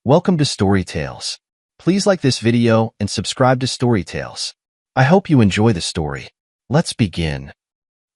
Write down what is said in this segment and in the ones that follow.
Welcome to Story Tales. Please like this video and subscribe to Story Tales. I hope you enjoy the story. Let's begin.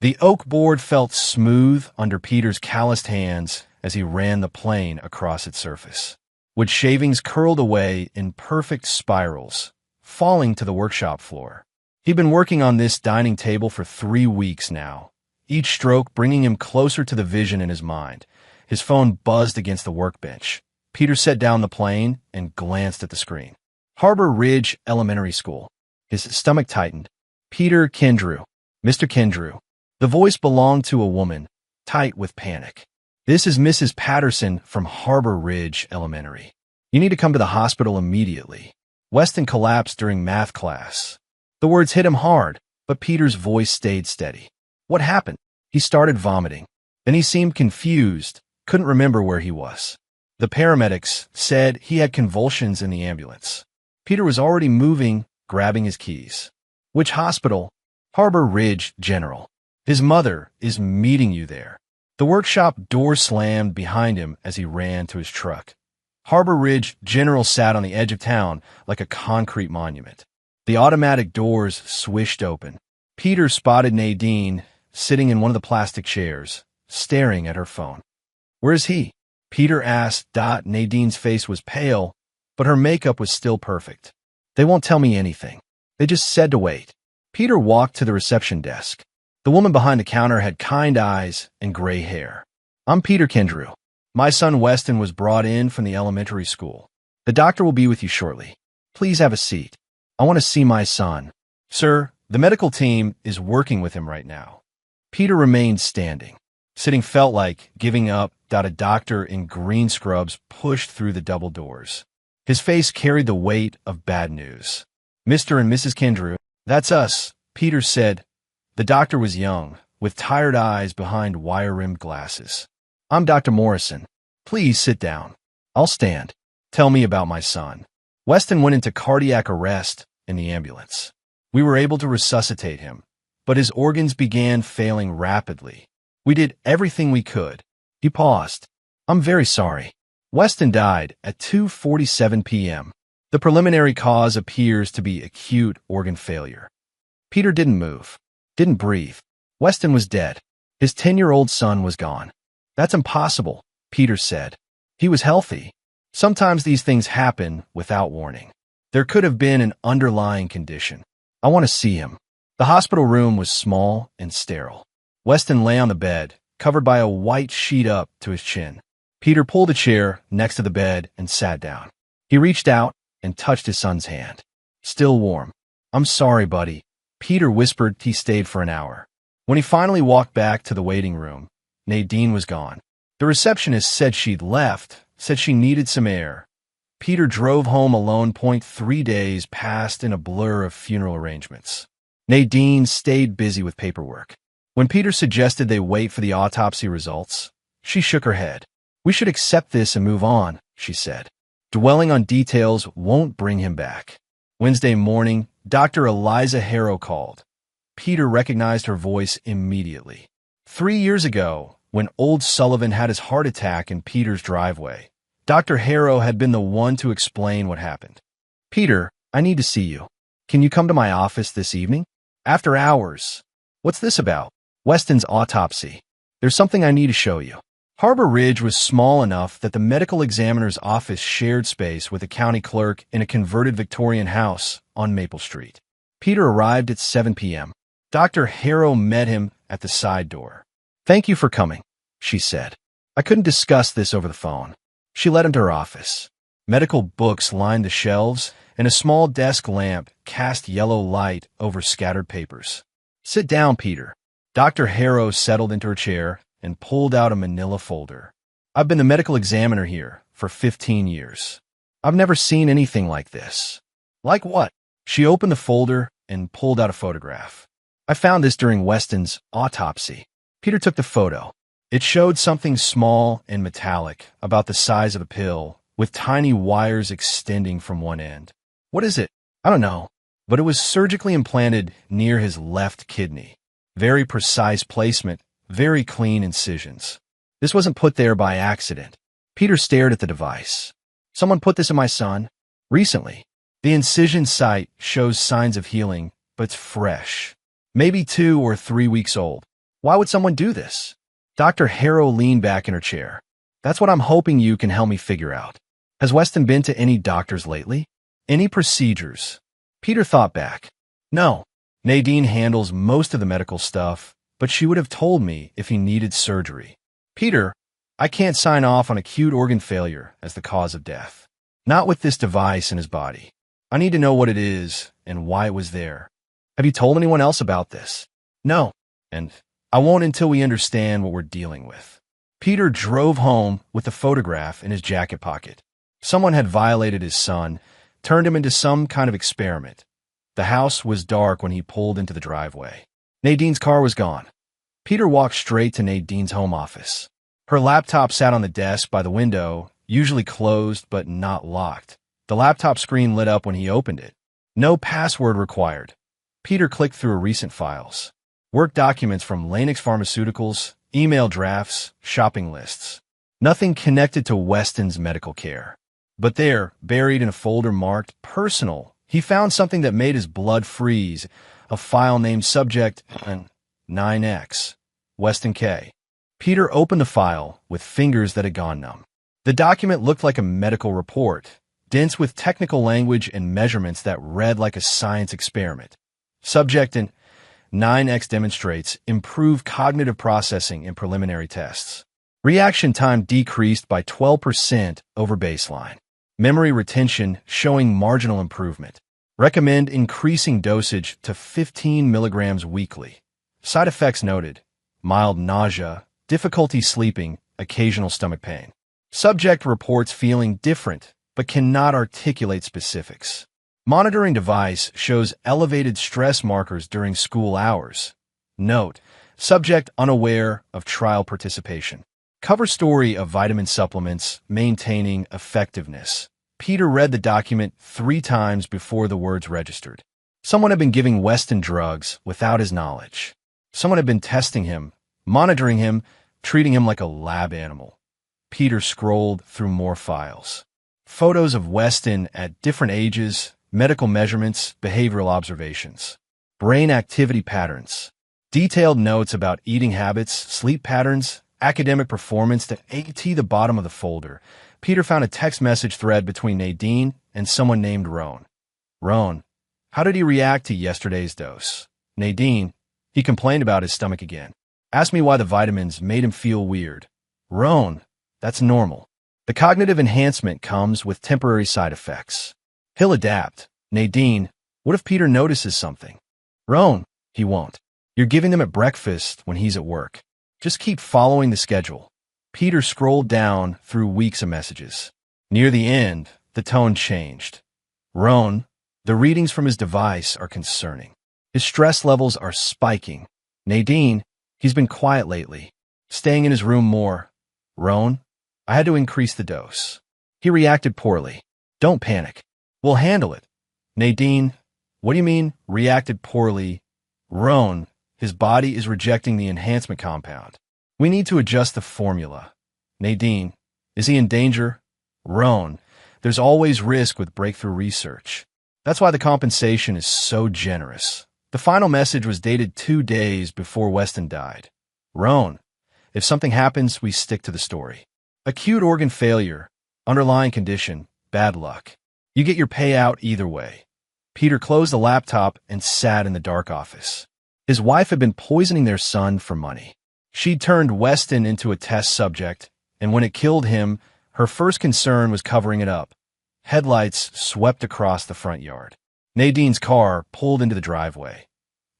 The oak board felt smooth under Peter's calloused hands as he ran the plane across its surface. Wood shavings curled away in perfect spirals, falling to the workshop floor. He'd been working on this dining table for 3 weeks now, each stroke bringing him closer to the vision in his mind. His phone buzzed against the workbench. Peter set down the plane and glanced at the screen. Harbor Ridge Elementary School. His stomach tightened. Peter Kendrew. Mr. Kendrew. The voice belonged to a woman, tight with panic. This is Mrs. Patterson from Harbor Ridge Elementary. You need to come to the hospital immediately. Weston collapsed during math class. The words hit him hard, but Peter's voice stayed steady. What happened? He started vomiting. Then he seemed confused, couldn't remember where he was. The paramedics said he had convulsions in the ambulance. Peter was already moving, grabbing his keys. Which hospital? Harbor Ridge General. His mother is meeting you there. The workshop door slammed behind him as he ran to his truck. Harbor Ridge General sat on the edge of town like a concrete monument. The automatic doors swished open. Peter spotted Nadine sitting in one of the plastic chairs, staring at her phone. Where is he? Peter asked. Nadine's face was pale, but her makeup was still perfect. They won't tell me anything. They just said to wait. Peter walked to the reception desk. The woman behind the counter had kind eyes and gray hair. I'm Peter Kendrew. My son Weston was brought in from the elementary school. The doctor will be with you shortly. Please have a seat. I want to see my son. Sir, the medical team is working with him right now. Peter remained standing. Sitting felt like giving up. A doctor in green scrubs pushed through the double doors. His face carried the weight of bad news. Mr. and Mrs. Kendrew, that's us, Peter said. The doctor was young, with tired eyes behind wire-rimmed glasses. I'm Dr. Morrison. Please sit down. I'll stand. Tell me about my son. Weston went into cardiac arrest in the ambulance. We were able to resuscitate him, but his organs began failing rapidly. We did everything we could. He paused. I'm very sorry. Weston died at 2:47 p.m. The preliminary cause appears to be acute organ failure. Peter didn't move, didn't breathe. Weston was dead. His 10-year-old son was gone. That's impossible, Peter said. He was healthy. Sometimes these things happen without warning. There could have been an underlying condition. I want to see him. The hospital room was small and sterile. Weston lay on the bed, covered by a white sheet up to his chin. Peter pulled a chair next to the bed and sat down. He reached out and touched his son's hand. Still warm. I'm sorry, buddy. Peter whispered. He stayed for an hour. When he finally walked back to the waiting room, Nadine was gone. The receptionist said she'd left, said she needed some air. Peter drove home alone. 3 days passed in a blur of funeral arrangements. Nadine stayed busy with paperwork. When Peter suggested they wait for the autopsy results, she shook her head. We should accept this and move on, she said. Dwelling on details won't bring him back. Wednesday morning, Dr. Eliza Harrow called. Peter recognized her voice immediately. 3 years ago, when old Sullivan had his heart attack in Peter's driveway, Dr. Harrow had been the one to explain what happened. Peter, I need to see you. Can you come to my office this evening? After hours. What's this about? Weston's autopsy. There's something I need to show you. Harbor Ridge was small enough that the medical examiner's office shared space with the county clerk in a converted Victorian house on Maple Street. Peter arrived at 7 p.m. Dr. Harrow met him at the side door. Thank you for coming, she said. I couldn't discuss this over the phone. She led him to her office. Medical books lined the shelves, and a small desk lamp cast yellow light over scattered papers. Sit down, Peter. Dr. Harrow settled into her chair and pulled out a manila folder. I've been the medical examiner here for 15 years. I've never seen anything like this. Like what? She opened the folder and pulled out a photograph. I found this during Weston's autopsy. Peter took the photo. It showed something small and metallic, about the size of a pill, with tiny wires extending from one end. What is it? I don't know, but it was surgically implanted near his left kidney. Very precise placement, very clean incisions. This wasn't put there by accident. Peter stared at the device. Someone put this in my son recently. The incision site shows signs of healing, but it's fresh. Maybe 2 or 3 weeks old. Why would someone do this? Dr. Harrow leaned back in her chair. That's what I'm hoping you can help me figure out. Has Weston been to any doctors lately? Any procedures? Peter thought back. No. Nadine handles most of the medical stuff, but she would have told me if he needed surgery. Peter, I can't sign off on acute organ failure as the cause of death. Not with this device in his body. I need to know what it is and why it was there. Have you told anyone else about this? No. And I won't until we understand what we're dealing with. Peter drove home with the photograph in his jacket pocket. Someone had violated his son, turned him into some kind of experiment. The house was dark when he pulled into the driveway. Nadine's car was gone. Peter walked straight to Nadine's home office. Her laptop sat on the desk by the window, usually closed but not locked. The laptop screen lit up when he opened it. No password required. Peter clicked through recent files. Work documents from Lanix Pharmaceuticals, email drafts, shopping lists. Nothing connected to Weston's medical care. But there, buried in a folder marked Personal, he found something that made his blood freeze, a file named Subject 9X, Weston K. Peter opened the file with fingers that had gone numb. The document looked like a medical report, dense with technical language and measurements that read like a science experiment. Subject 9X demonstrates improved cognitive processing in preliminary tests. Reaction time decreased by 12% over baseline. Memory retention showing marginal improvement. Recommend increasing dosage to 15 milligrams weekly. Side effects noted: mild nausea, difficulty sleeping, occasional stomach pain. Subject reports feeling different, but cannot articulate specifics. Monitoring device shows elevated stress markers during school hours. Note: subject unaware of trial participation. Cover story of vitamin supplements maintaining effectiveness. Peter read the document 3 times before the words registered. Someone had been giving Weston drugs without his knowledge. Someone had been testing him, monitoring him, treating him like a lab animal. Peter scrolled through more files. Photos of Weston at different ages, medical measurements, behavioral observations. Brain activity patterns. Detailed notes about eating habits, sleep patterns, academic performance. At the bottom of the folder, Peter found a text message thread between Nadine and someone named Roan. Roan, how did he react to yesterday's dose? Nadine, he complained about his stomach again. Asked me why the vitamins made him feel weird. Roan, that's normal. The cognitive enhancement comes with temporary side effects. He'll adapt. Nadine, what if Peter notices something? Roan, he won't. You're giving them at breakfast when he's at work. Just keep following the schedule. Peter scrolled down through weeks of messages. Near the end, the tone changed. Roan, the readings from his device are concerning. His stress levels are spiking. Nadine, he's been quiet lately, staying in his room more. Roan, I had to increase the dose. He reacted poorly. Don't panic. We'll handle it. Nadine, what do you mean, reacted poorly? Roan, his body is rejecting the enhancement compound. We need to adjust the formula. Nadine, is he in danger? Roan, there's always risk with breakthrough research. That's why the compensation is so generous. The final message was dated 2 days before Weston died. Roan, if something happens, we stick to the story. Acute organ failure, underlying condition, bad luck. You get your payout either way. Peter closed the laptop and sat in the dark office. His wife had been poisoning their son for money. She'd turned Weston into a test subject, and when it killed him, her first concern was covering it up. Headlights swept across the front yard. Nadine's car pulled into the driveway.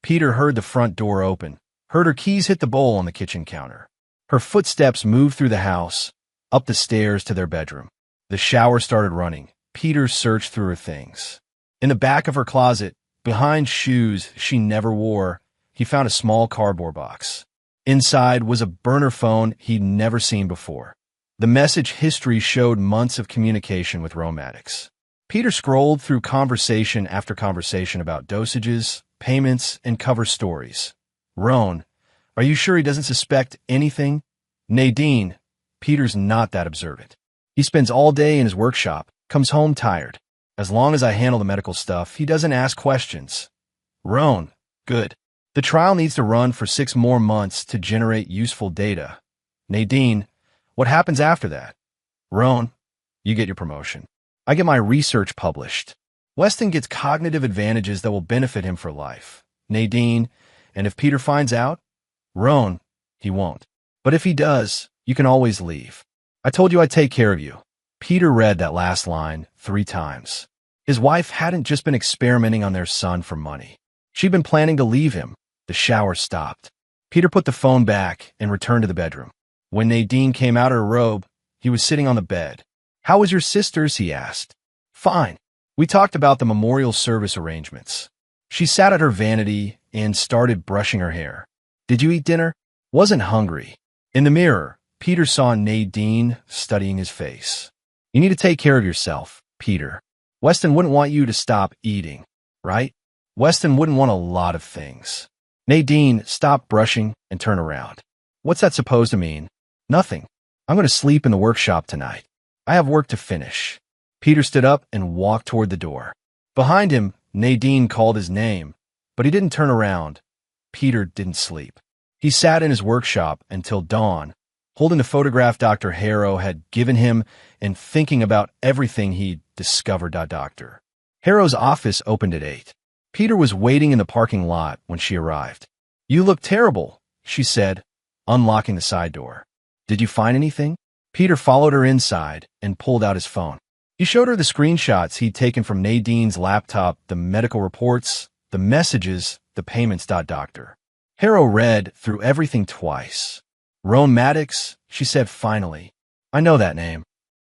Peter heard the front door open, heard her keys hit the bowl on the kitchen counter. Her footsteps moved through the house, up the stairs to their bedroom. The shower started running. Peter searched through her things. In the back of her closet, behind shoes she never wore, he found a small cardboard box. Inside was a burner phone he'd never seen before. The message history showed months of communication with Romatics. Peter scrolled through conversation after conversation about dosages, payments, and cover stories. Roan, are you sure he doesn't suspect anything? Nadine, Peter's not that observant. He spends all day in his workshop, comes home tired. As long as I handle the medical stuff, he doesn't ask questions. Roan, good. The trial needs to run for 6 more months to generate useful data. Nadine, what happens after that? Roan, you get your promotion. I get my research published. Weston gets cognitive advantages that will benefit him for life. Nadine, and if Peter finds out? Roan, he won't. But if he does, you can always leave. I told you I'd take care of you. Peter read that last line 3 times. His wife hadn't just been experimenting on their son for money. She'd been planning to leave him. The shower stopped. Peter put the phone back and returned to the bedroom. When Nadine came out of her robe, he was sitting on the bed. How was your sister's? He asked. Fine. We talked about the memorial service arrangements. She sat at her vanity and started brushing her hair. Did you eat dinner? Wasn't hungry. In the mirror, Peter saw Nadine studying his face. You need to take care of yourself, Peter. Weston wouldn't want you to stop eating, right? Weston wouldn't want a lot of things. Nadine stopped brushing and turned around. What's that supposed to mean? Nothing. I'm going to sleep in the workshop tonight. I have work to finish. Peter stood up and walked toward the door. Behind him, Nadine called his name, but he didn't turn around. Peter didn't sleep. He sat in his workshop until dawn, holding the photograph Dr. Harrow had given him and thinking about everything he'd discovered. Dr. Harrow's office opened at 8. Peter was waiting in the parking lot when she arrived. You look terrible, she said, unlocking the side door. Did you find anything? Peter followed her inside and pulled out his phone. He showed her the screenshots he'd taken from Nadine's laptop, the medical reports, the messages, the payments. Dr. Harrow read through everything twice. Roan Maddox, she said finally. I know that name.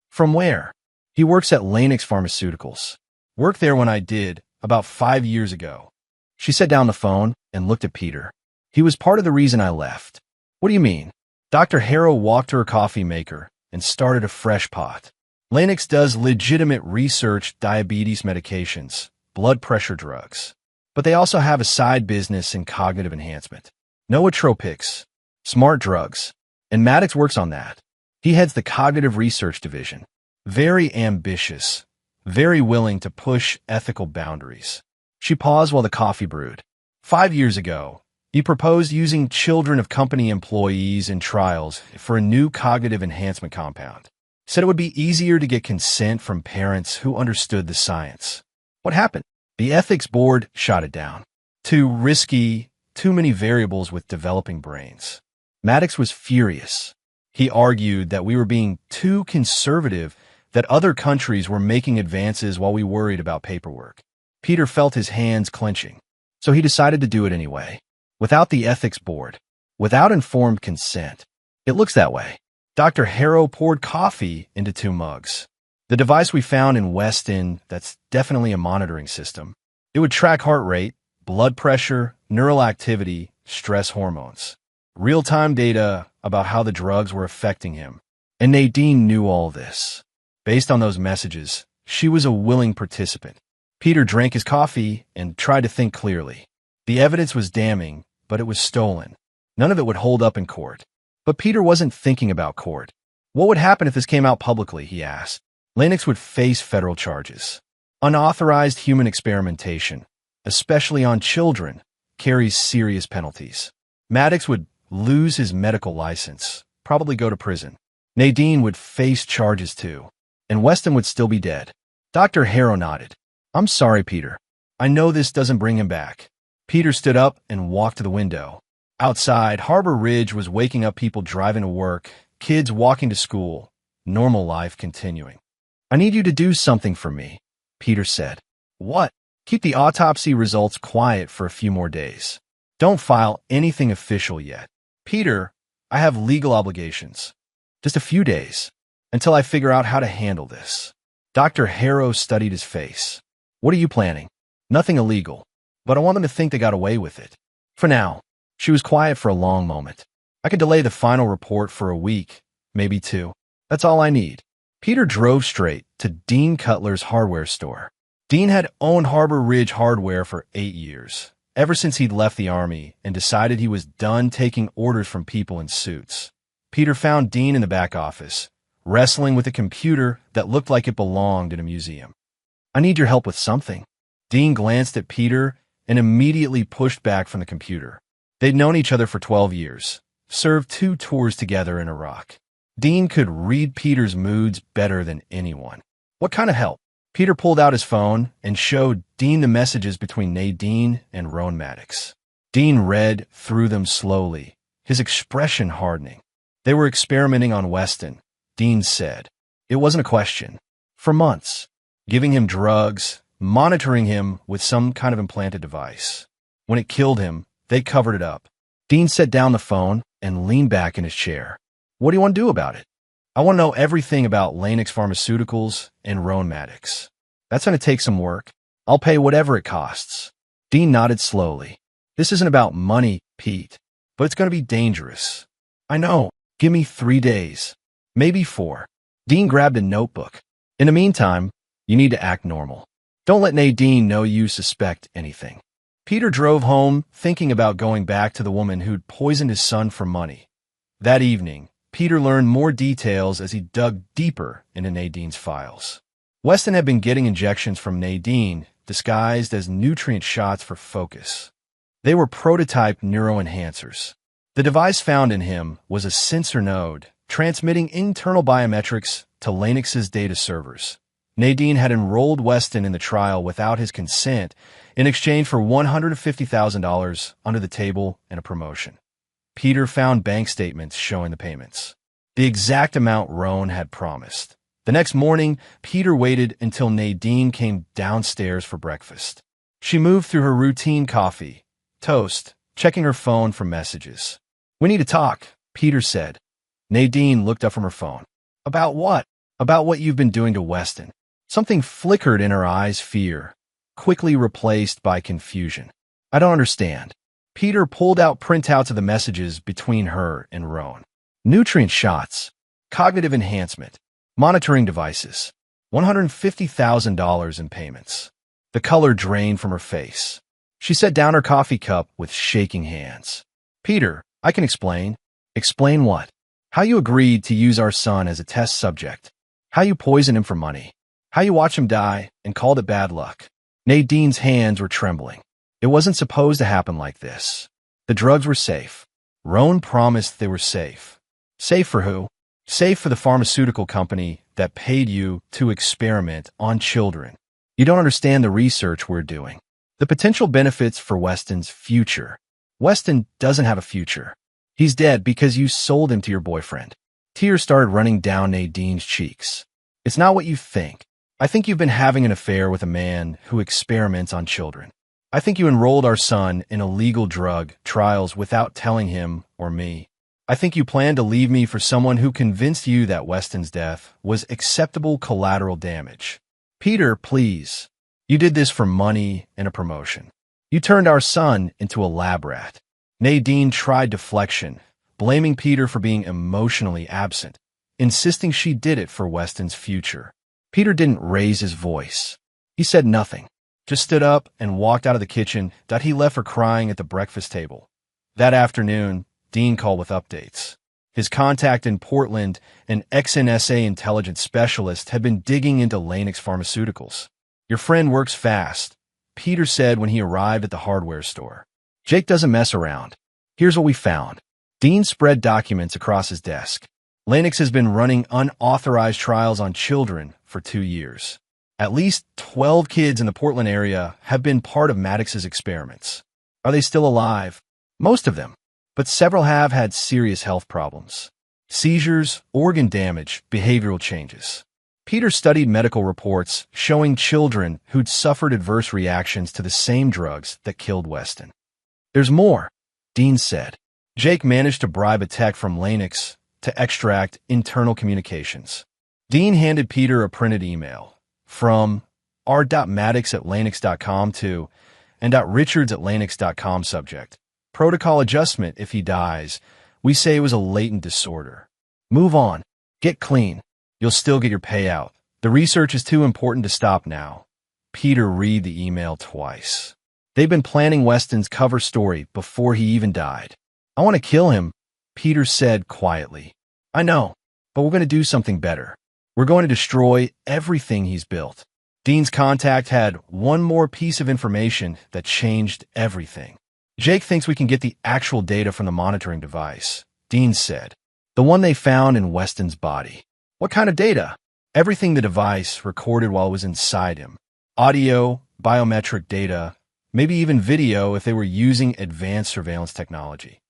From where? He works at Lanix Pharmaceuticals. Worked there when I did, about 5 years ago. She set down the phone and looked at Peter. He was part of the reason I left. What do you mean? Dr. Harrow walked to her coffee maker and started a fresh pot. Lanix does legitimate research, diabetes medications, blood pressure drugs. But they also have a side business in cognitive enhancement. Nootropics, smart drugs. And Maddox works on that. He heads the cognitive research division. Very ambitious. Very willing to push ethical boundaries. She paused while the coffee brewed. 5 years ago, he proposed using children of company employees in trials for a new cognitive enhancement compound. Said it would be easier to get consent from parents who understood the science. What happened? The ethics board shot it down. Too risky, too many variables with developing brains. Maddox was furious. He argued that we were being too conservative, that other countries were making advances while we worried about paperwork. Peter felt his hands clenching, so he decided to do it anyway. Without the ethics board, without informed consent. It looks that way. Dr. Harrow poured coffee into 2 mugs. The device we found in Weston, that's definitely a monitoring system. It would track heart rate, blood pressure, neural activity, stress hormones. Real-time data about how the drugs were affecting him. And Nadine knew all this. Based on those messages, she was a willing participant. Peter drank his coffee and tried to think clearly. The evidence was damning, but it was stolen. None of it would hold up in court. But Peter wasn't thinking about court. What would happen if this came out publicly, he asked. Lanix would face federal charges. Unauthorized human experimentation, especially on children, carries serious penalties. Maddox would lose his medical license, probably go to prison. Nadine would face charges too, and Weston would still be dead. Dr. Harrow nodded. I'm sorry, Peter. I know this doesn't bring him back. Peter stood up and walked to the window. Outside, Harbor Ridge was waking up, people driving to work, kids walking to school, normal life continuing. I need you to do something for me, Peter said. What? Keep the autopsy results quiet for a few more days. Don't file anything official yet. Peter, I have legal obligations. Just a few days, until I figure out how to handle this. Dr. Harrow studied his face. What are you planning? Nothing illegal, but I want them to think they got away with it. For now. She was quiet for a long moment. I could delay the final report for a week, maybe 2. That's all I need. Peter drove straight to Dean Cutler's hardware store. Dean had owned Harbor Ridge Hardware for 8 years, ever since he'd left the Army and decided he was done taking orders from people in suits. Peter found Dean in the back office, wrestling with a computer that looked like it belonged in a museum. "I need your help with something." Dean glanced at Peter and immediately pushed back from the computer. They'd known each other for 12 years, served 2 tours together in Iraq. Dean could read Peter's moods better than anyone. "What kind of help?" Peter pulled out his phone and showed Dean the messages between Nadine and Rowan Maddox. Dean read through them slowly, his expression hardening. "They were experimenting on Weston," Dean said. "It wasn't a question. For months. Giving him drugs, monitoring him with some kind of implanted device. When it killed him, they covered it up." Dean set down the phone and leaned back in his chair. "What do you want to do about it?" "I want to know everything about Lennox Pharmaceuticals and Rowan Maddox." "That's going to take some work. I'll pay whatever it costs." Dean nodded slowly. "This isn't about money, Pete, but it's going to be dangerous." "I know. Give me 3 days. Maybe 4. Dean grabbed a notebook. "In the meantime, you need to act normal. Don't let Nadine know you suspect anything." Peter drove home, thinking about going back to the woman who'd poisoned his son for money. That evening, Peter learned more details as he dug deeper into Nadine's files. Weston had been getting injections from Nadine, disguised as nutrient shots for focus. They were prototype neuroenhancers. The device found in him was a sensor node, transmitting internal biometrics to Lennox's data servers. Nadine had enrolled Weston in the trial without his consent in exchange for $150,000 under the table and a promotion. Peter found bank statements showing the payments, the exact amount Rowan had promised. The next morning, Peter waited until Nadine came downstairs for breakfast. She moved through her routine coffee, toast, checking her phone for messages. "We need to talk," Peter said. Nadine looked up from her phone. "About what?" "About what you've been doing to Weston." Something flickered in her eyes, fear, quickly replaced by confusion. "I don't understand." Peter pulled out printouts of the messages between her and Rowan. Nutrient shots, cognitive enhancement, monitoring devices, $150,000 in payments. The color drained from her face. She set down her coffee cup with shaking hands. "Peter, I can explain." "Explain what?" "How you agreed to use our son as a test subject. How you poisoned him for money. How you watched him die and called it bad luck." Nadine's hands were trembling. "It wasn't supposed to happen like this. The drugs were safe. Rowan promised they were safe." "Safe for who?" "Safe for the pharmaceutical company that paid you to experiment on children. You don't understand the research we're doing. The potential benefits for Weston's future." "Weston doesn't have a future. He's dead because you sold him to your boyfriend." Tears started running down Nadine's cheeks. "It's not what you think. I think you've been having an affair with a man who experiments on children. I think you enrolled our son in illegal drug trials without telling him or me. I think you planned to leave me for someone who convinced you that Weston's death was acceptable collateral damage." "Peter, please. You did this for money and a promotion. You turned our son into a lab rat." Nadine tried deflection, blaming Peter for being emotionally absent, insisting she did it for Weston's future. Peter didn't raise his voice. He said nothing, just stood up and walked out of the kitchen. He left her crying at the breakfast table. That afternoon, Dean called with updates. His contact in Portland, an ex-NSA intelligence specialist, had been digging into Lennox Pharmaceuticals. "Your friend works fast," Peter said when he arrived at the hardware store. "Jake doesn't mess around. Here's what we found." Dean spread documents across his desk. Lennox has been running unauthorized trials on children for 2 years. At least 12 kids in the Portland area have been part of Maddox's experiments. Are they still alive? Most of them, but several have had serious health problems. Seizures, organ damage, behavioral changes. Peter studied medical reports showing children who'd suffered adverse reactions to the same drugs that killed Weston. "There's more," Dean said. Jake managed to bribe a tech from Lennox to extract internal communications. Dean handed Peter a printed email from r.maddox@lennox.com to and.richards@lennox.com subject. "Protocol adjustment if he dies. We say it was a latent disorder. Move on. Get clean. You'll still get your payout. The research is too important to stop now." Peter read the email twice. They've been planning Weston's cover story before he even died. "I want to kill him," Peter said quietly. "I know. but we're going to do something better. We're going to destroy everything he's built. Dean's contact had one more piece of information that changed everything. Jake thinks we can get the actual data from the monitoring device, Dean said. The one they found in Weston's body. What kind of data? Everything the device recorded while it was inside him. Audio, biometric data, maybe even video if they were using advanced surveillance technology.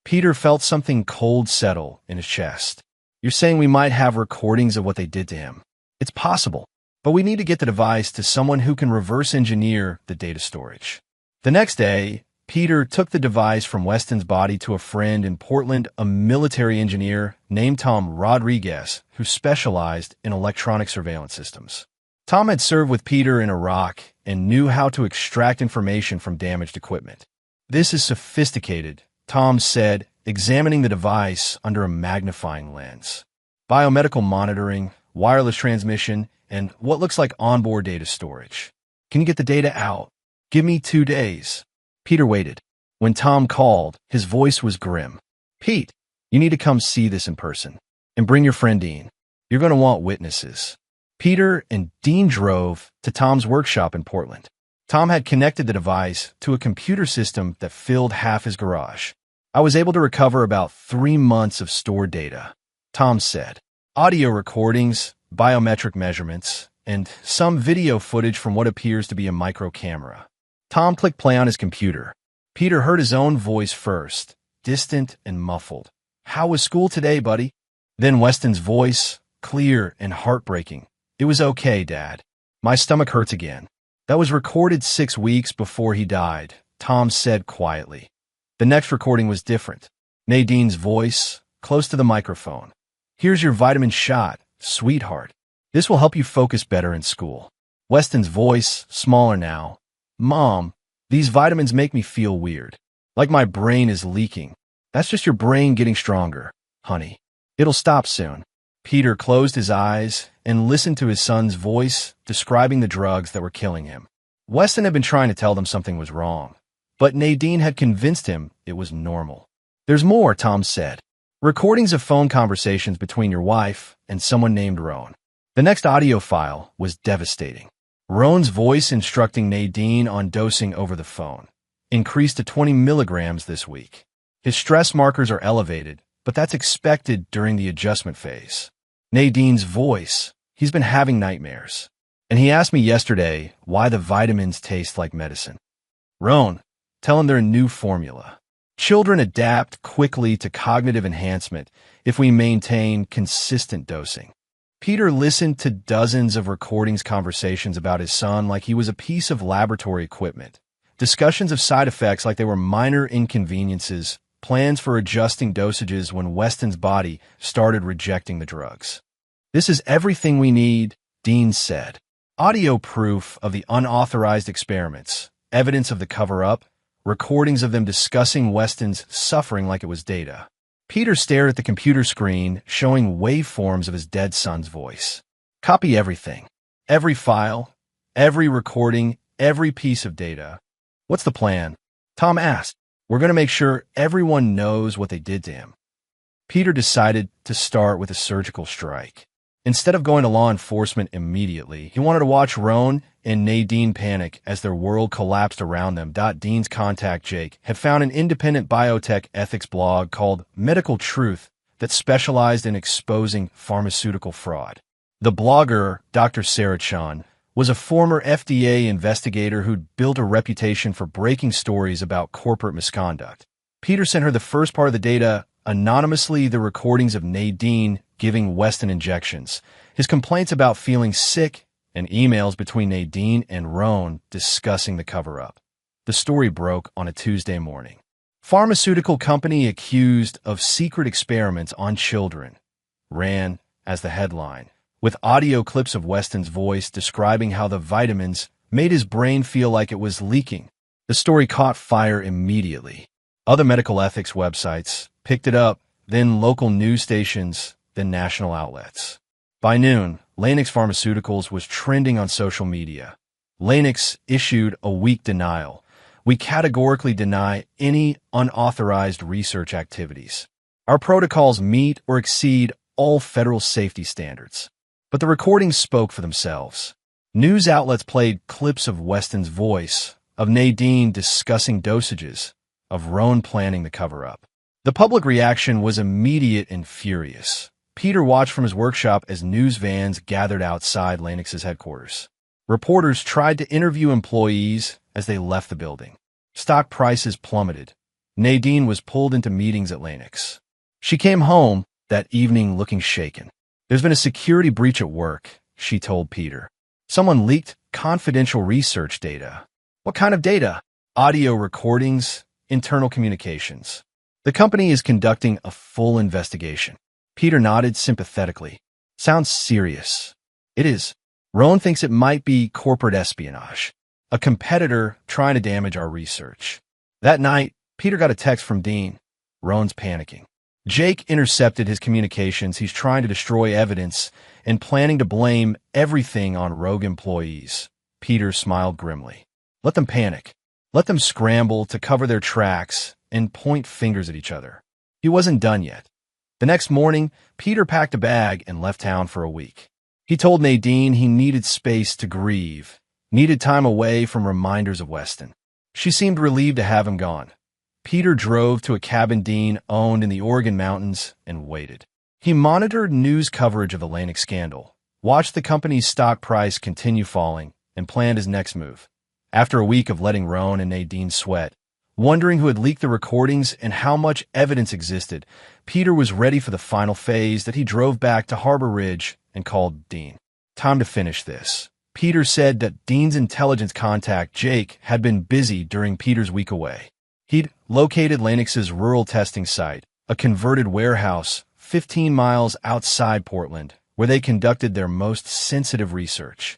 Peter felt something cold settle in his chest. You're saying we might have recordings of what they did to him. It's possible, but we need to get the device to someone who can reverse engineer the data storage. The next day, Peter took the device from Weston's body to a friend in Portland, a military engineer named Tom Rodriguez, who specialized in electronic surveillance systems. Tom had served with Peter in Iraq and knew how to extract information from damaged equipment. This is sophisticated, Tom said, examining the device under a magnifying lens. Biomedical monitoring, wireless transmission, and what looks like onboard data storage. Can you get the data out? Give me 2 days. Peter waited. When Tom called, his voice was grim. Pete, you need to come see this in person. And bring your friend Dean. You're going to want witnesses. Peter and Dean drove to Tom's workshop in Portland. Tom had connected the device to a computer system that filled half his garage. I was able to recover about 3 months of stored data, Tom said. Audio recordings, biometric measurements, and some video footage from what appears to be a micro camera. Tom clicked play on his computer. Peter heard his own voice first, distant and muffled. How was school today, buddy? Then Weston's voice, clear and heartbreaking. It was okay, Dad. My stomach hurts again. That was recorded 6 weeks before he died, Tom said quietly. The next recording was different. Nadine's voice, close to the microphone. Here's your vitamin shot, sweetheart. This will help you focus better in school. Weston's voice, smaller now. Mom, these vitamins make me feel weird. Like my brain is leaking. That's just your brain getting stronger, honey. It'll stop soon. Peter closed his eyes and listened to his son's voice describing the drugs that were killing him. Weston had been trying to tell them something was wrong, but Nadine had convinced him it was normal. There's more, Tom said. Recordings of phone conversations between your wife and someone named Roan. The next audio file was devastating. Roan's voice instructing Nadine on dosing over the phone. Increased to 20 milligrams this week. His stress markers are elevated, but that's expected during the adjustment phase. Nadine's voice. He's been having nightmares. And he asked me yesterday why the vitamins taste like medicine. Roan, tell him they're a new formula. Children adapt quickly to cognitive enhancement if we maintain consistent dosing. Peter listened to dozens of recordings conversations about his son like he was a piece of laboratory equipment. Discussions of side effects like they were minor inconveniences, plans for adjusting dosages when Weston's body started rejecting the drugs. This is everything we need, Dean said. Audio proof of the unauthorized experiments, evidence of the cover-up, recordings of them discussing Weston's suffering like it was data. Peter stared at the computer screen, showing waveforms of his dead son's voice. Copy everything. Every file, every recording, every piece of data. What's the plan? Tom asked. We're going to make sure everyone knows what they did to him. Peter decided to start with a surgical strike. Instead of going to law enforcement immediately, he wanted to watch Roan and Nadine panic as their world collapsed around them. Dean's contact, Jake, had found an independent biotech ethics blog called Medical Truth that specialized in exposing pharmaceutical fraud. The blogger, Dr. Sarah Chan, was a former FDA investigator who'd built a reputation for breaking stories about corporate misconduct. Peter sent her the first part of the data anonymously, the recordings of Nadine giving Weston injections, his complaints about feeling sick, and emails between Nadine and Roan discussing the cover-up. The story broke on a Tuesday morning. Pharmaceutical company accused of secret experiments on children, ran as the headline, with audio clips of Weston's voice describing how the vitamins made his brain feel like it was leaking. The story caught fire immediately. Other medical ethics websites picked it up, then local news stations, then national outlets. By noon, Lanix Pharmaceuticals was trending on social media. Lanix issued a weak denial. We categorically deny any unauthorized research activities. Our protocols meet or exceed all federal safety standards. But the recordings spoke for themselves. News outlets played clips of Weston's voice, of Nadine discussing dosages, of Roan planning the cover-up. The public reaction was immediate and furious. Peter watched from his workshop as news vans gathered outside Lennox's headquarters. Reporters tried to interview employees as they left the building. Stock prices plummeted. Nadine was pulled into meetings at Lennox. She came home that evening looking shaken. "There's been a security breach at work," she told Peter. "Someone leaked confidential research data." "What kind of data?" "Audio recordings, internal communications. The company is conducting a full investigation." Peter nodded sympathetically. "Sounds serious." "It is. Roan thinks it might be corporate espionage. A competitor trying to damage our research." That night, Peter got a text from Dean. "Roan's panicking. Jake intercepted his communications. He's trying to destroy evidence and planning to blame everything on rogue employees." Peter smiled grimly. "Let them panic. Let them scramble to cover their tracks and point fingers at each other." He wasn't done yet. The next morning, Peter packed a bag and left town for a week. He told Nadine he needed space to grieve, needed time away from reminders of Weston. She seemed relieved to have him gone. Peter drove to a cabin Dean owned in the Oregon mountains and waited. He monitored news coverage of the Lennox scandal, watched the company's stock price continue falling, and planned his next move. After a week of letting Roan and Nadine sweat, wondering who had leaked the recordings and how much evidence existed, Peter was ready for the final phase that he drove back to Harbor Ridge and called Dean. "Time to finish this." Peter said that Dean's intelligence contact, Jake, had been busy during Peter's week away. He'd located Lennox's rural testing site, a converted warehouse 15 miles outside Portland, where they conducted their most sensitive research.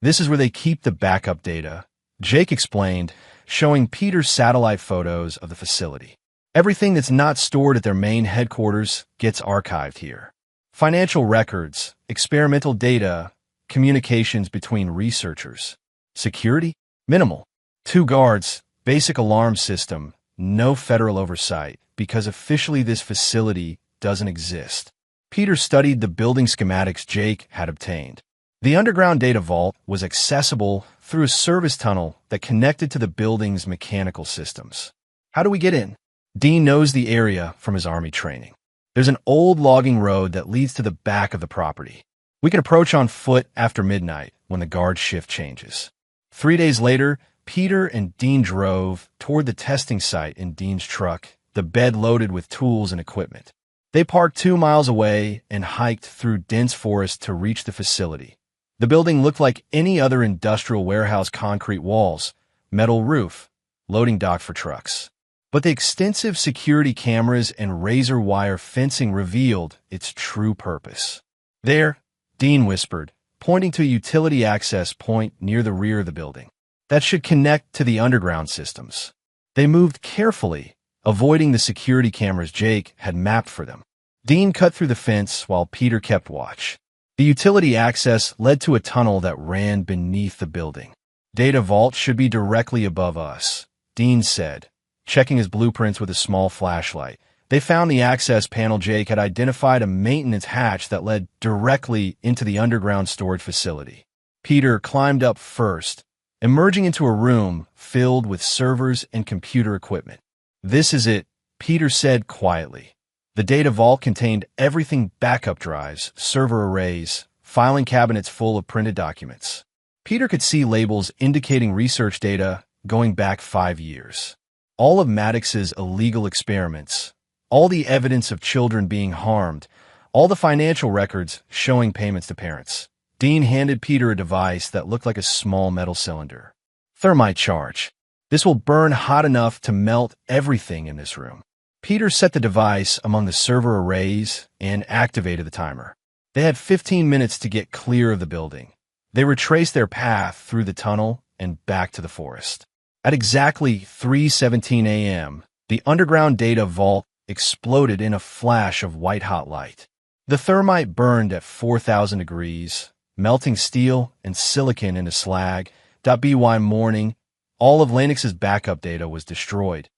"This is where they keep the backup data," Jake explained, showing Peter satellite photos of the facility. "Everything that's not stored at their main headquarters gets archived here. Financial records, experimental data, communications between researchers. Security? Minimal. 2 guards, basic alarm system, no federal oversight, because officially this facility doesn't exist." Peter studied the building schematics Jake had obtained. The underground data vault was accessible through a service tunnel that connected to the building's mechanical systems. "How do we get in?" Dean knows the area from his Army training. "There's an old logging road that leads to the back of the property. We can approach on foot after midnight when the guard shift changes." 3 days later, Peter and Dean drove toward the testing site in Dean's truck, the bed loaded with tools and equipment. They parked 2 miles away and hiked through dense forest to reach the facility. The building looked like any other industrial warehouse: concrete walls, metal roof, loading dock for trucks. But the extensive security cameras and razor wire fencing revealed its true purpose. "There," Dean whispered, pointing to a utility access point near the rear of the building. "That should connect to the underground systems." They moved carefully, avoiding the security cameras Jake had mapped for them. Dean cut through the fence while Peter kept watch. The utility access led to a tunnel that ran beneath the building. "Data vault should be directly above us," Dean said, checking his blueprints with a small flashlight. They found the access panel. Jake had identified a maintenance hatch that led directly into the underground storage facility. Peter climbed up first, emerging into a room filled with servers and computer equipment. "This is it," Peter said quietly. The data vault contained everything: backup drives, server arrays, filing cabinets full of printed documents. Peter could see labels indicating research data going back 5 years. All of Maddox's illegal experiments, all the evidence of children being harmed, all the financial records showing payments to parents. Dean handed Peter a device that looked like a small metal cylinder. "Thermite charge. This will burn hot enough to melt everything in this room." Peter set the device among the server arrays and activated the timer. They had 15 minutes to get clear of the building. They retraced their path through the tunnel and back to the forest. At exactly 3:17 a.m., the underground data vault exploded in a flash of white-hot light. The thermite burned at 4,000 degrees, melting steel and silicon into slag. By morning, all of Lennox's backup data was destroyed.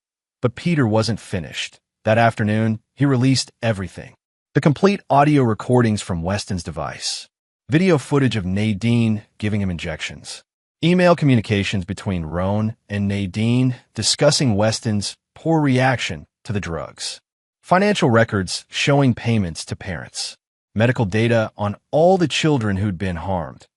But Peter wasn't finished. That afternoon, he released everything. The complete audio recordings from Weston's device. Video footage of Nadine giving him injections. Email communications between Roan and Nadine discussing Weston's poor reaction to the drugs. Financial records showing payments to parents. Medical data on all the children who'd been harmed.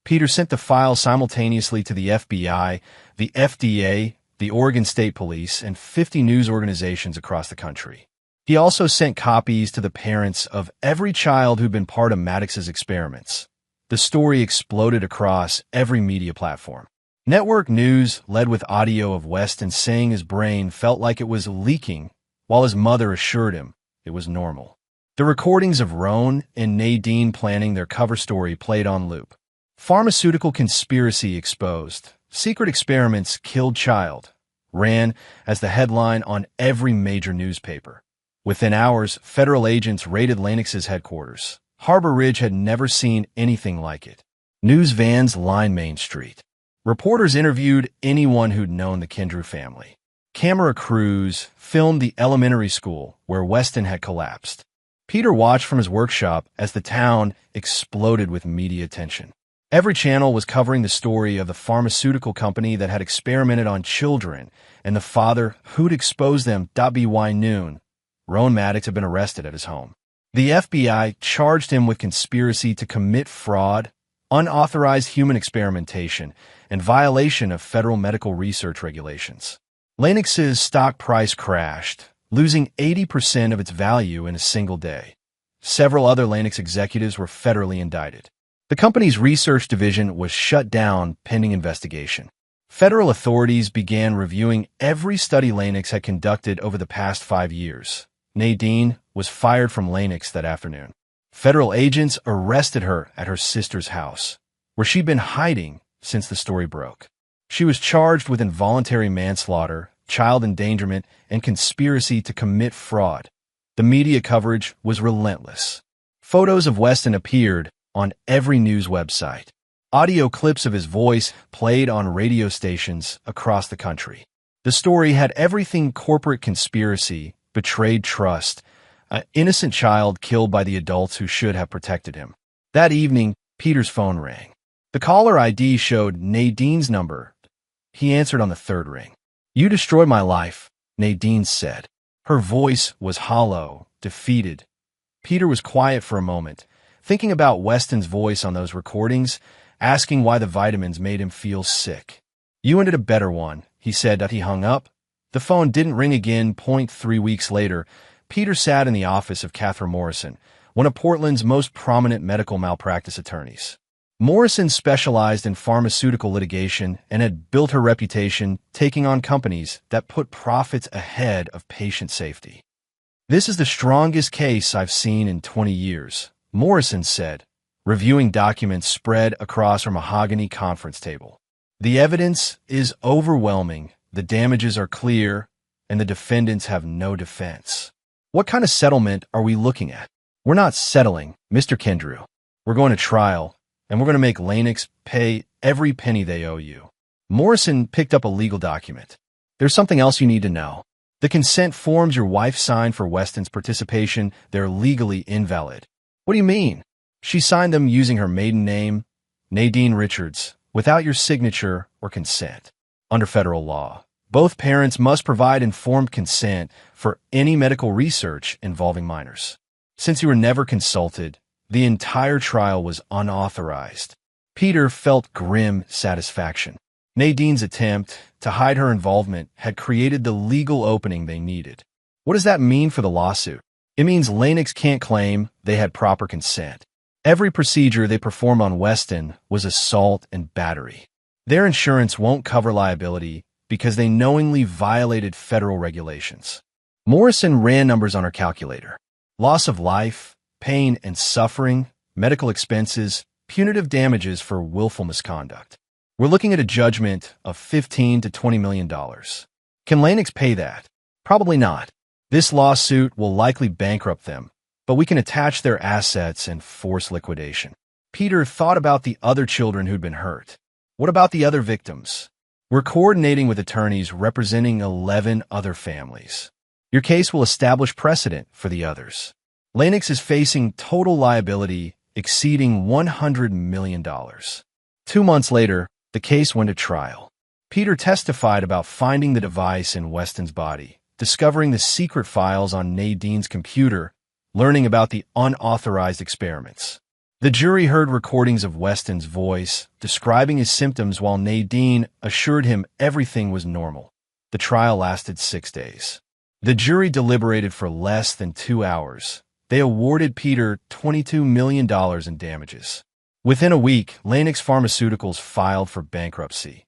Peter sent the files simultaneously to the FBI, the FDA, the Oregon State Police, and 50 news organizations across the country. He also sent copies to the parents of every child who'd been part of Maddox's experiments. The story exploded across every media platform. Network news led with audio of Weston saying his brain felt like it was leaking, while his mother assured him it was normal. The recordings of Roan and Nadine planning their cover story played on loop. Pharmaceutical conspiracy exposed. Secret experiments killed child. Ran as the headline on every major newspaper. Within hours, federal agents raided Lennox's headquarters. Harbor Ridge had never seen anything like it. News vans lined Main Street. Reporters interviewed anyone who'd known the Kendrew family. Camera crews filmed the elementary school where Weston had collapsed. Peter watched from his workshop as the town exploded with media attention. Every channel was covering the story of the pharmaceutical company that had experimented on children and the father who'd exposed them. By noon, Roan Maddox had been arrested at his home. The FBI charged him with conspiracy to commit fraud, unauthorized human experimentation, and violation of federal medical research regulations. Lennox's stock price crashed, losing 80% of its value in a single day. Several other Lennox executives were federally indicted. The company's research division was shut down pending investigation. Federal authorities began reviewing every study Lennox had conducted over the past 5 years. Nadine was fired from Lennox that afternoon. Federal agents arrested her at her sister's house, where she'd been hiding since the story broke. She was charged with involuntary manslaughter, child endangerment, and conspiracy to commit fraud. The media coverage was relentless. Photos of Weston appeared on every news website. Audio clips of his voice played on radio stations across the country. The story had everything: corporate conspiracy, betrayed trust, an innocent child killed by the adults who should have protected him. That evening, Peter's phone rang. The caller ID showed Nadine's number. He answered on the third ring. "You destroyed my life," Nadine said. Her voice was hollow, defeated. Peter was quiet for a moment, thinking about Weston's voice on those recordings, asking why the vitamins made him feel sick. "You wanted a better one," he said. He hung up. The phone didn't ring again. 3 weeks later, Peter sat in the office of Catherine Morrison, one of Portland's most prominent medical malpractice attorneys. Morrison specialized in pharmaceutical litigation and had built her reputation taking on companies that put profits ahead of patient safety. "This is the strongest case I've seen in 20 years, Morrison said, reviewing documents spread across her mahogany conference table. "The evidence is overwhelming. The damages are clear, and the defendants have no defense." "What kind of settlement are we looking at?" "We're not settling, Mr. Kendrew. We're going to trial, and we're going to make Lennox pay every penny they owe you." Morrison picked up a legal document. "There's something else you need to know. The consent forms your wife signed for Weston's participation, they're legally invalid." "What do you mean?" "She signed them using her maiden name, Nadine Richards, without your signature or consent. Under federal law, both parents must provide informed consent for any medical research involving minors. Since you were never consulted, the entire trial was unauthorized." Peter felt grim satisfaction. Nadine's attempt to hide her involvement had created the legal opening they needed. What does that mean for the lawsuit? It means Lennox can't claim they had proper consent. Every procedure they performed on Weston was assault and battery. Their insurance won't cover liability because they knowingly violated federal regulations. Morrison ran numbers on her calculator. Loss of life, pain and suffering, medical expenses, punitive damages for willful misconduct. We're looking at a judgment of $15 to $20 million. Can Lennox pay that? Probably not. This lawsuit will likely bankrupt them, but we can attach their assets and force liquidation. Peter thought about the other children who'd been hurt. What about the other victims? We're coordinating with attorneys representing 11 other families. Your case will establish precedent for the others. Lennox is facing total liability exceeding $100 million. 2 months later, the case went to trial. Peter testified about finding the device in Weston's body, discovering the secret files on Nadine's computer, learning about the unauthorized experiments. The jury heard recordings of Weston's voice, describing his symptoms while Nadine assured him everything was normal. The trial lasted 6 days. The jury deliberated for less than 2 hours. They awarded Peter $22 million in damages. Within a week, Lennox Pharmaceuticals filed for bankruptcy.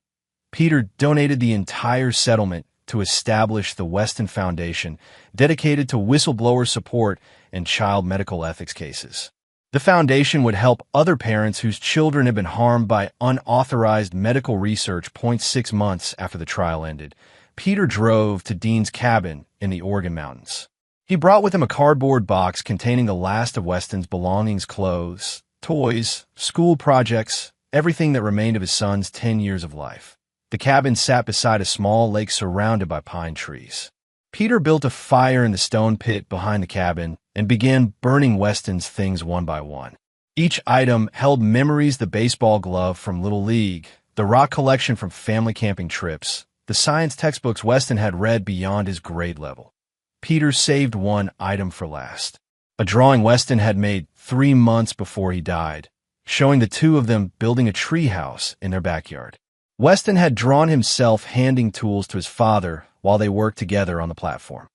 Peter donated the entire settlement to establish the Weston Foundation, dedicated to whistleblower support and child medical ethics cases. The foundation would help other parents whose children had been harmed by unauthorized medical research. 6 months after the trial ended, Peter drove to Dean's cabin in the Oregon mountains. He brought with him a cardboard box containing the last of Weston's belongings: clothes, toys, school projects, everything that remained of his son's 10 years of life. The cabin sat beside a small lake surrounded by pine trees. Peter built a fire in the stone pit behind the cabin and began burning Weston's things one by one. Each item held memories: the baseball glove from Little League, the rock collection from family camping trips, the science textbooks Weston had read beyond his grade level. Peter saved one item for last: a drawing Weston had made 3 months before he died, showing the two of them building a treehouse in their backyard. Weston had drawn himself handing tools to his father while they worked together on the platform.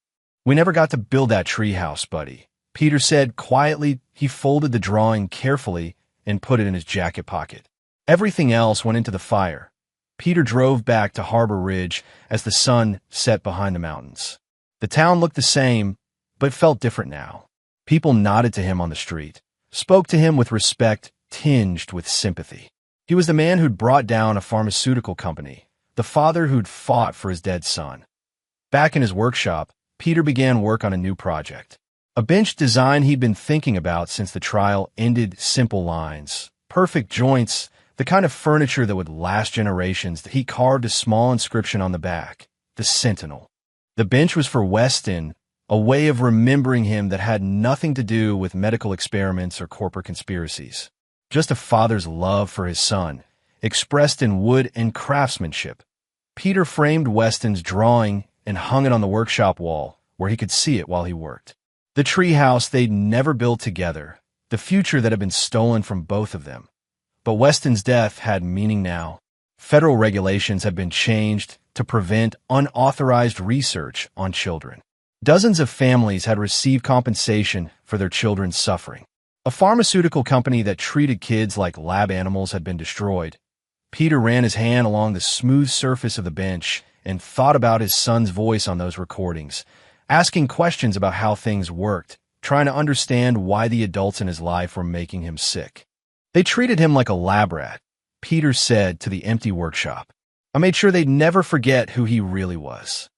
"We never got to build that treehouse, buddy," Peter said quietly. He folded the drawing carefully and put it in his jacket pocket. Everything else went into the fire. Peter drove back to Harbor Ridge as the sun set behind the mountains. The town looked the same, but felt different now. People nodded to him on the street, spoke to him with respect tinged with sympathy. He was the man who'd brought down a pharmaceutical company, the father who'd fought for his dead son. Back in his workshop, Peter began work on a new project. A bench design he'd been thinking about since the trial ended: simple lines, perfect joints, the kind of furniture that would last generations. He carved a small inscription on the back: the Sentinel. The bench was for Weston, a way of remembering him that had nothing to do with medical experiments or corporate conspiracies. Just a father's love for his son, expressed in wood and craftsmanship. Peter framed Weston's drawing and hung it on the workshop wall where he could see it while he worked. The treehouse they'd never built together, the future that had been stolen from both of them. But Weston's death had meaning now. Federal regulations had been changed to prevent unauthorized research on children. Dozens of families had received compensation for their children's suffering. A pharmaceutical company that treated kids like lab animals had been destroyed. Peter ran his hand along the smooth surface of the bench and thought about his son's voice on those recordings, asking questions about how things worked, trying to understand why the adults in his life were making him sick. "They treated him like a lab rat," Peter said to the empty workshop. "I made sure they'd never forget who he really was."